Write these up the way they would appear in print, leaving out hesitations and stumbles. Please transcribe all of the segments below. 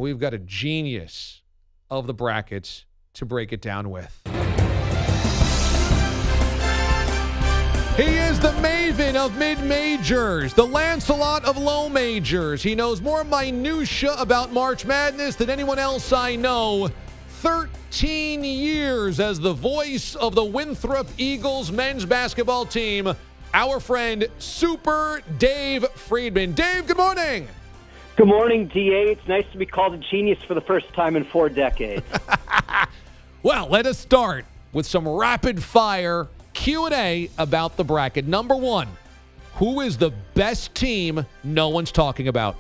we've got a genius of the brackets to break it down with. He is the Maven of mid-majors, the Lancelot of low majors. He knows more minutia about March Madness than anyone else I know. 13 years as the voice of the Winthrop Eagles men's basketball team, our friend Super Dave Friedman. Dave, good morning. Good morning, DA. It's nice to be called a genius for the first time in 4 decades. Well, let us start with some rapid-fire Q&A about the bracket. Number one, who is the best team no one's talking about?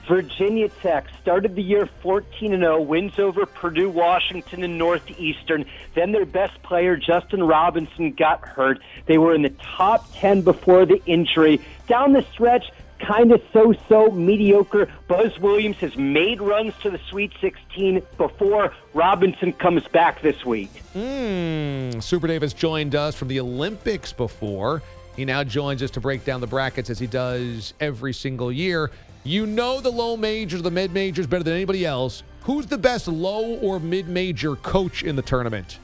Virginia Tech started the year 14-0, wins over Purdue, Washington, and Northeastern. Then their best player, Justin Robinson, got hurt. They were in the top 10 before the injury. Down the stretch, kind of so-so mediocre. Buzz Williams has made runs to the Sweet 16 before Robinson comes back this week. Super Dave has joined us from the Olympics before. He now joins us to break down the brackets as he does every single year. You know the low majors, the mid-majors better than anybody else. Who's the best low or mid-major coach in the tournament?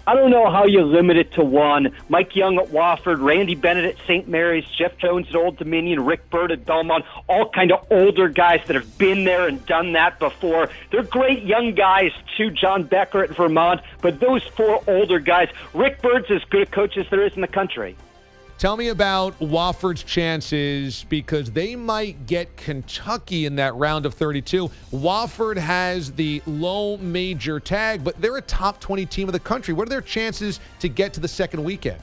I don't know how you limit it to one. Mike Young at Wofford, Randy Bennett at St. Mary's, Jeff Jones at Old Dominion, Rick Byrd at Belmont, all kind of older guys that have been there and done that before. They're great young guys, too, John Becker at Vermont, but those 4 older guys, Rick Byrd's as good a coach as there is in the country. Tell me about Wofford's chances, because they might get Kentucky in that round of 32. Wofford has the low major tag, but they're a top 20 team of the country. What are their chances to get to the second weekend?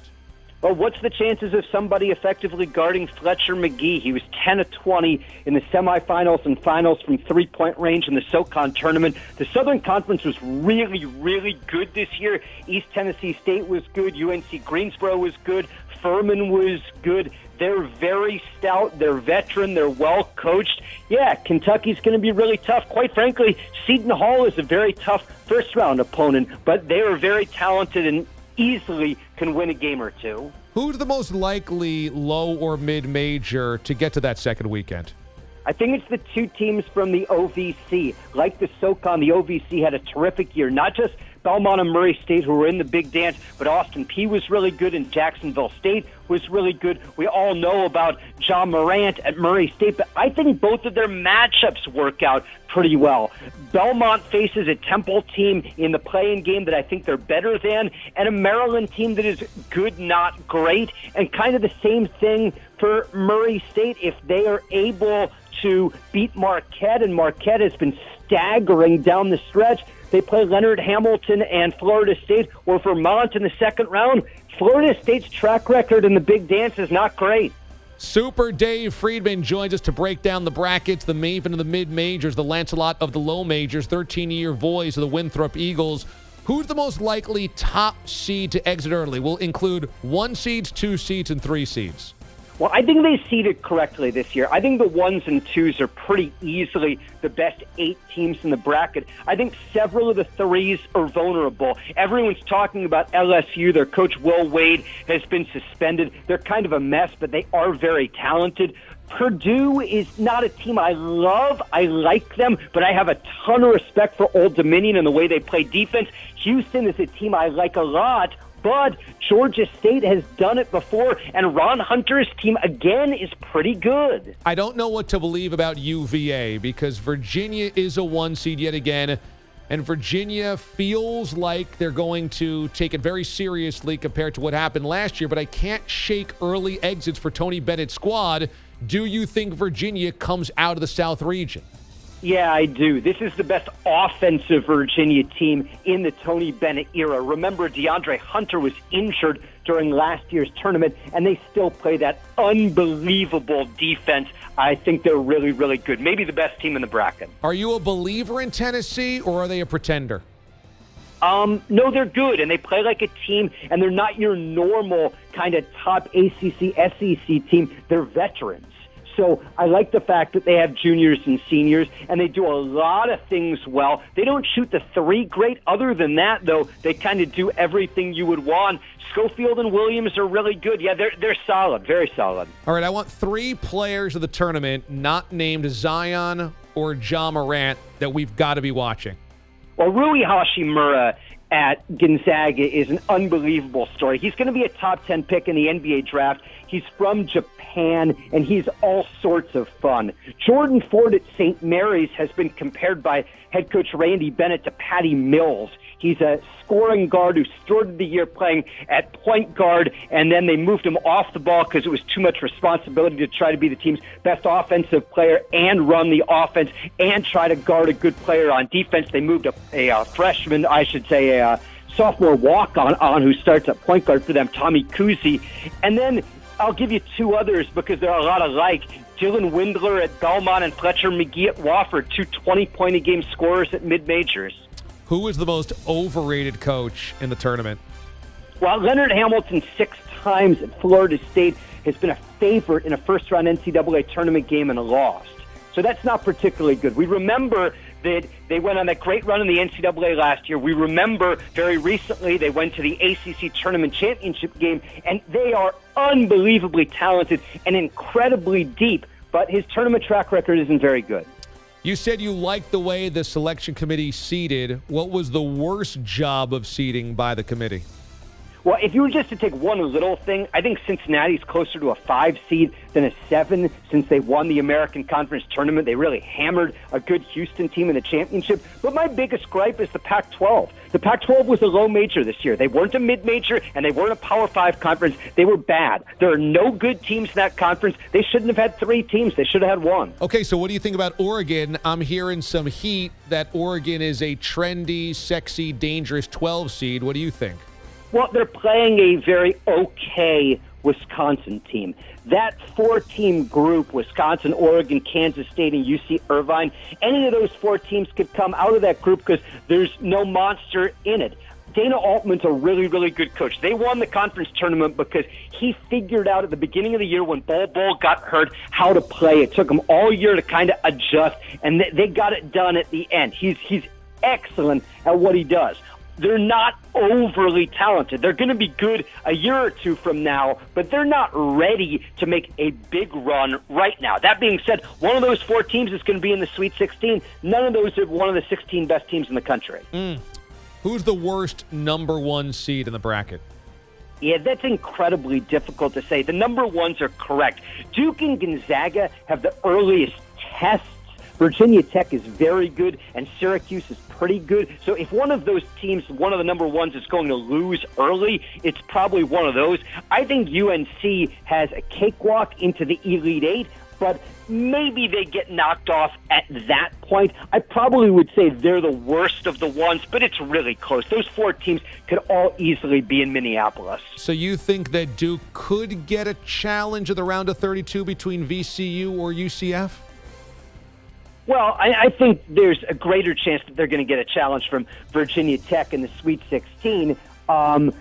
Well, what's the chances of somebody effectively guarding Fletcher McGee? He was 10 of 20 in the semifinals and finals from three-point range in the SoCon tournament. The Southern Conference was really, really good this year. East Tennessee State was good. UNC Greensboro was good. Furman was good. They're very stout. They're veteran. They're well coached. Yeah, Kentucky's going to be really tough. Quite frankly, Seton Hall is a very tough first-round opponent, but they are very talented and easily can win a game or two. Who's the most likely low or mid-major to get to that second weekend? I think it's the 2 teams from the OVC. Like the SoCon, the OVC had a terrific year. Not just Belmont and Murray State, who were in the big dance, but Austin Peay was really good and Jacksonville State was really good. We all know about John Morant at Murray State, but I think both of their matchups work out pretty well. Belmont faces a Temple team in the play-in game that I think they're better than, and a Maryland team that is good, not great, and kind of the same thing for Murray State. If they are able to beat Marquette, and Marquette has been staggering down the stretch, they play Leonard Hamilton and Florida State or Vermont in the second round. Florida State's track record in the big dance is not great. Super Dave Friedman joins us to break down the brackets, the Maven of the mid-majors, the Lancelot of the low majors, 13-year voice of the Winthrop Eagles. Who's the most likely top seed to exit early? We'll include 1 seeds, 2 seeds, and 3 seeds. Well, I think they seeded correctly this year. I think the 1s and 2s are pretty easily the best 8 teams in the bracket. I think several of the 3s are vulnerable. Everyone's talking about LSU. Their coach, Will Wade, has been suspended. They're kind of a mess, but they are very talented. Purdue is not a team I love. I like them, but I have a ton of respect for Old Dominion and the way they play defense. Houston is a team I like a lot, but Georgia State has done it before, and Ron Hunter's team, again, is pretty good. I don't know what to believe about UVA because Virginia is a 1 seed yet again, and Virginia feels like they're going to take it very seriously compared to what happened last year, but I can't shake early exits for Tony Bennett's squad. Do you think Virginia comes out of the South region? Yeah, I do. This is the best offensive Virginia team in the Tony Bennett era. Remember, DeAndre Hunter was injured during last year's tournament, and they still play that unbelievable defense. I think they're really, really good. Maybe the best team in the bracket. Are you a believer in Tennessee, or are they a pretender? No, they're good, and they play like a team, and they're not your normal kind of top ACC, SEC team. They're veterans. So I like the fact that they have juniors and seniors, and they do a lot of things well. They don't shoot the 3 great. Other than that, though, they kind of do everything you would want. Schofield and Williams are really good. Yeah, they're solid, very solid. All right, I want 3 players of the tournament not named Zion or Ja Morant that we've got to be watching? Well, Rui Hashimura at Gonzaga is an unbelievable story. He's going to be a top 10 pick in the NBA draft. He's from Japan, and he's all sorts of fun. Jordan Ford at St. Mary's has been compared by head coach Randy Bennett to Patty Mills. He's a scoring guard who started the year playing at point guard, and then they moved him off the ball because it was too much responsibility to try to be the team's best offensive player and run the offense and try to guard a good player on defense. They moved a freshman, I should say, a sophomore walk-on who starts at point guard for them, Tommy Kuzi. And then I'll give you two others because they're a lot alike. Dylan Windler at Belmont and Fletcher McGee at Wofford, two 20-point-a-game scorers at mid-majors. Who is the most overrated coach in the tournament? Well, Leonard Hamilton 6 times at Florida State has been a favorite in a first-round NCAA tournament game and lost. So that's not particularly good. We remember that they went on that great run in the NCAA last year. We remember very recently they went to the ACC Tournament Championship game, and they are unbelievably talented and incredibly deep, but his tournament track record isn't very good. You said you liked the way the selection committee seeded. What was the worst job of seeding by the committee? Well, if you were just to take one little thing, I think Cincinnati's closer to a 5 seed than a 7 since they won the American Conference Tournament. They really hammered a good Houston team in the championship. But my biggest gripe is the Pac-12. The Pac-12 was a low major this year. They weren't a mid-major, and they weren't a Power 5 conference. They were bad. There are no good teams in that conference. They shouldn't have had 3 teams. They should have had 1. Okay, so what do you think about Oregon? I'm hearing some heat that Oregon is a trendy, sexy, dangerous 12 seed. What do you think? Well, they're playing a very okay Wisconsin team. That 4-team group, Wisconsin, Oregon, Kansas State, and UC Irvine, any of those 4 teams could come out of that group because there's no monster in it. Dana Altman's a really, really good coach. They won the conference tournament because he figured out at the beginning of the year when Bol Bol got hurt how to play. It took him all year to kind of adjust, and they got it done at the end. He's excellent at what he does. They're not overly talented. They're going to be good a year or 2 from now, but they're not ready to make a big run right now. That being said, one of those 4 teams is going to be in the Sweet 16. None of those are one of the 16 best teams in the country. Who's the worst number 1 seed in the bracket? Yeah, that's incredibly difficult to say. The number 1s are correct. Duke and Gonzaga have the earliest tests. Virginia Tech is very good, and Syracuse is pretty good. So if one of those teams, one of the number 1s, is going to lose early, it's probably one of those. I think UNC has a cakewalk into the Elite 8, but maybe they get knocked off at that point. I probably would say they're the worst of the ones, but it's really close. Those 4 teams could all easily be in Minneapolis. So you think that Duke could get a challenge of the round of 32 between VCU or UCF? Well, I think there's a greater chance that they're going to get a challenge from Virginia Tech in the Sweet 16. VCU,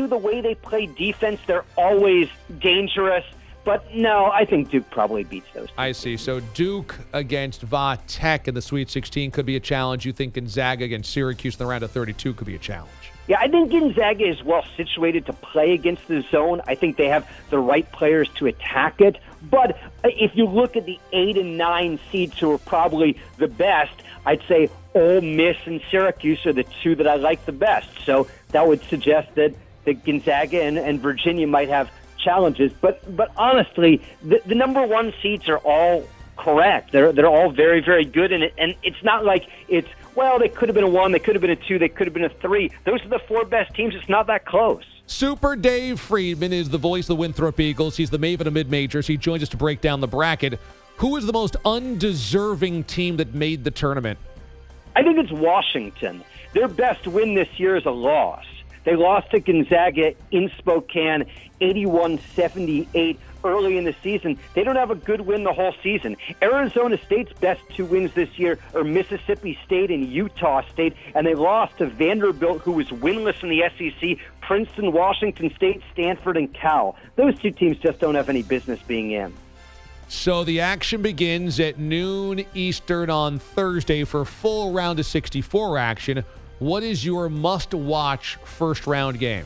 the way they play defense, they're always dangerous. But no, I think Duke probably beats those teams. I see. So Duke against Va Tech in the Sweet 16 could be a challenge. You think Gonzaga against Syracuse in the round of 32 could be a challenge? Yeah, I think Gonzaga is well situated to play against the zone. I think they have the right players to attack it. But if you look at the 8 and 9 seeds who are probably the best, I'd say Ole Miss and Syracuse are the 2 that I like the best. So that would suggest that Gonzaga and Virginia might have challenges. But honestly, the number 1 seeds are all correct. They're all very, very good. And it's not like it's, well, they could have been a 1, they could have been a 2, they could have been a 3. Those are the 4 best teams. It's not that close. Super Dave Friedman is the voice of the Winthrop Eagles. He's the Maven of mid-majors. He joins us to break down the bracket. Who is the most undeserving team that made the tournament? I think it's Washington. Their best win this year is a loss. They lost to Gonzaga in Spokane, 81-78 early in the season. They don't have a good win the whole season. Arizona State's best 2 wins this year are Mississippi State and Utah State, and they lost to Vanderbilt, who was winless in the SEC, Princeton, Washington State, Stanford, and Cal. Those 2 teams just don't have any business being in. So the action begins at noon Eastern on Thursday for full round of 64 action. What is your must-watch first-round game?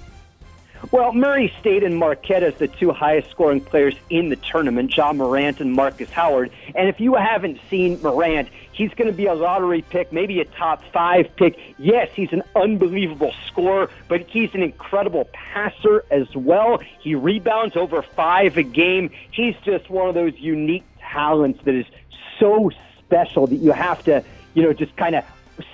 Well, Murray State and Marquette as the two highest scoring players in the tournament, John Morant and Marcus Howard. And if you haven't seen Morant, he's going to be a lottery pick, maybe a top 5 pick. Yes, he's an unbelievable scorer, but he's an incredible passer as well. He rebounds over 5 a game. He's just one of those unique talents that is so special that you have to, just kind of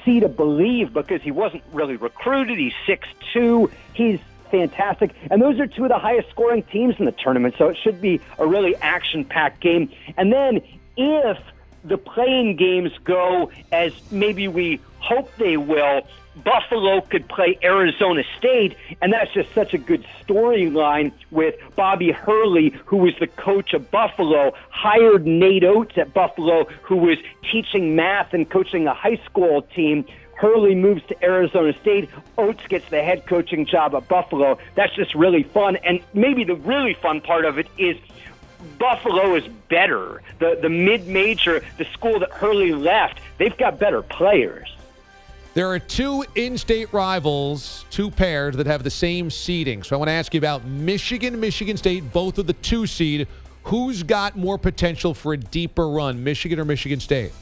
see to believe, because he wasn't really recruited. He's 6'2". He's fantastic. And those are two of the highest scoring teams in the tournament, so it should be a really action-packed game. And then if the playing games go as maybe we hope they will, Buffalo could play Arizona State, and that's just such a good storyline with Bobby Hurley, who was the coach of Buffalo, hired Nate Oates at Buffalo, who was teaching math and coaching a high school team. Hurley moves to Arizona State. Oates gets the head coaching job at Buffalo. That's just really fun, and maybe the really fun part of it is Buffalo is better. The mid-major, the school that Hurley left, they've got better players. There are two in-state rivals, two pairs that have the same seeding. So I want to ask you about Michigan, Michigan State, both of the 2 seed. Who's got more potential for a deeper run, Michigan or Michigan State?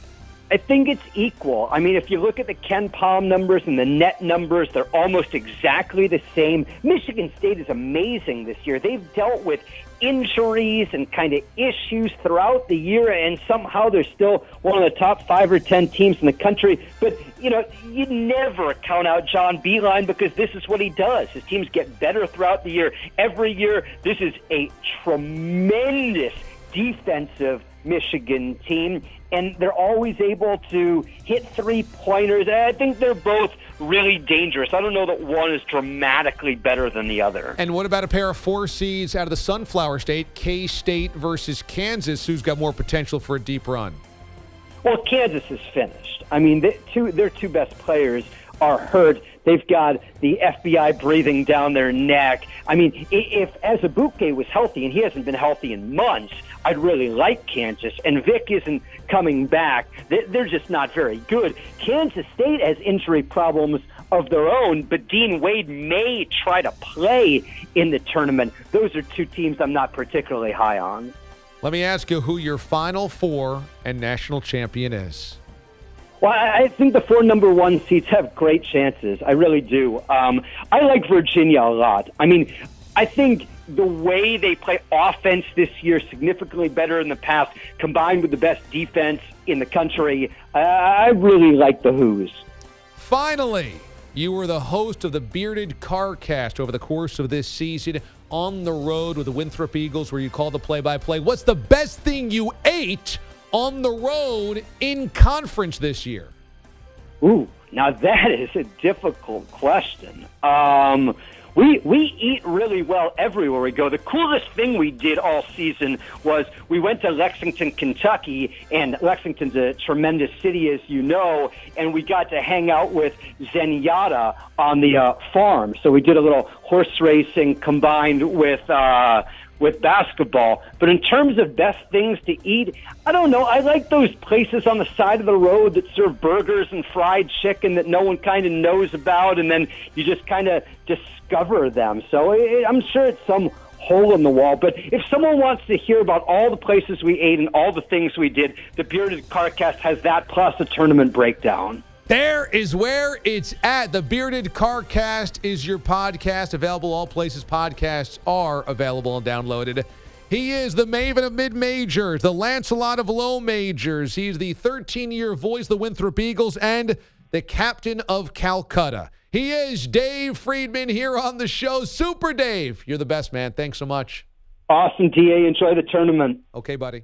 I think it's equal. I mean, if you look at the Ken Palm numbers and the net numbers, they're almost exactly the same. Michigan State is amazing this year. They've dealt with injuries and kind of issues throughout the year, and somehow they're still one of the top 5 or 10 teams in the country. But, you never count out John Beilein, because this is what he does. His teams get better throughout the year. Every year, this is a tremendous defensive Michigan team, and they're always able to hit 3-pointers. I think they're both really dangerous. I don't know that one is dramatically better than the other. And what about a pair of 4 seeds out of the Sunflower State, K-State versus Kansas? Who's got more potential for a deep run? Well, Kansas is finished. I mean, their 2 best players are hurt. They've got the FBI breathing down their neck. I mean, if Azubuike was healthy, and he hasn't been healthy in months, I'd really like Kansas. And Vic isn't coming back. They're just not very good. Kansas State has injury problems of their own, but Dean Wade may try to play in the tournament. Those are 2 teams I'm not particularly high on. Let me ask you who your Final Four and national champion is. Well, I think the 4 number 1 seeds have great chances. I really do. I like Virginia a lot. I mean, I think the way they play offense this year significantly better than the past, combined with the best defense in the country. I really like the Hoos. Finally, you were the host of the Bearded Carcast over the course of this season on the road with the Winthrop Eagles, where you call the play-by-play. What's the best thing you ate on the road in conference this year? Ooh, now that is a difficult question. We eat really well everywhere we go. The coolest thing we did all season was we went to Lexington, Kentucky, and Lexington's a tremendous city, as you know, and we got to hang out with Zenyatta on the farm. So we did a little horse racing combined with basketball. But in terms of best things to eat, I don't know. I like those places on the side of the road that serve burgers and fried chicken that no one kind of knows about, and then you just kind of discover them. So I'm sure it's some hole in the wall. But if someone wants to hear about all the places we ate and all the things we did, the Bearded Carcast has that plus a tournament breakdown. There is where it's at. The Bearded Carcast is your podcast, available all places podcasts are available and downloaded. He is the Maven of mid-majors, the Lancelot of low majors. He's the 13-year voice of the Winthrop Eagles and the captain of Calcutta. He is Dave Friedman here on the show. Super Dave, you're the best, man. Thanks so much. Awesome, DA. Enjoy the tournament. Okay, buddy.